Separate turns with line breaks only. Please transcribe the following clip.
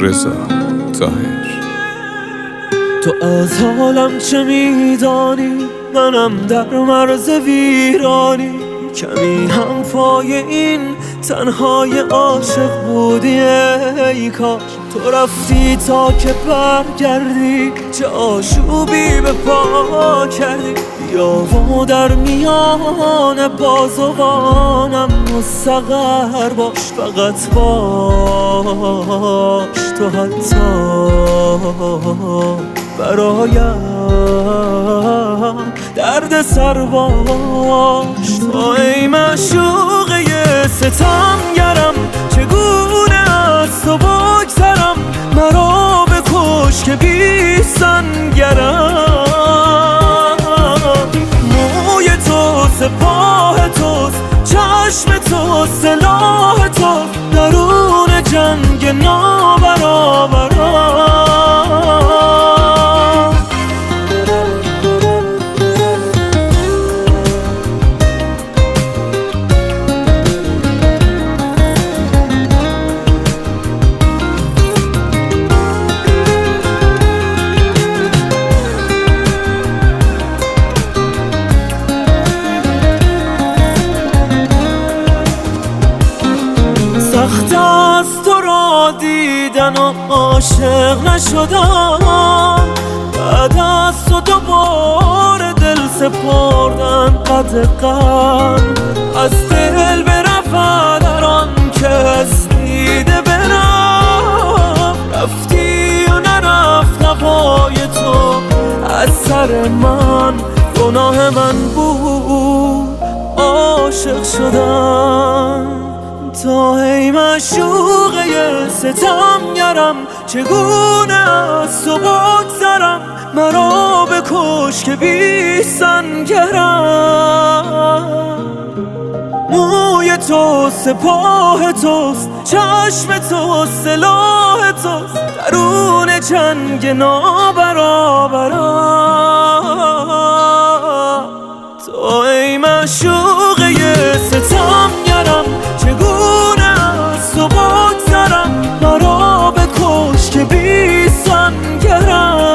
رضا طاهر.
تو از حالم چه میدانی؟ منم در مرز ویرانی، کمی هم پای این تنهای عاشق بودی. ای کاش تو رفتی تا که برگردی، چه آشوبی به پا کردی. بیا و در میان بازوانم مستقر باش، فقط باش تو حتی برایم درد سر باش. تو ای معشوقه ستمگرم، چگونه از تو بگذرم؟ مرا بکش که بی سنگرم. موی تو سپاه توست، چشم تو سلاح تو، درون جنگ نابرابرم. سخت از تو را دیدن و عاشق نشدم، بعد از تو دوباره دل سپردن قدقم. از دل برفت در آن کس دیده برم، رفتی و نرفت هوای تو از سر من. گناه من بود عاشق شدم. تو ای معشوقه ستمگرم، چگونه از تو بگذرم؟ مرا بکش که بی سنگرم. موی تو سپاه توست، چشم تو سلاح توست، درون جنگ نابرابرم. تو ای معشوقه ستمگرم، چگونه از تو بگذرم؟ مرا بکش که بی سنگرم.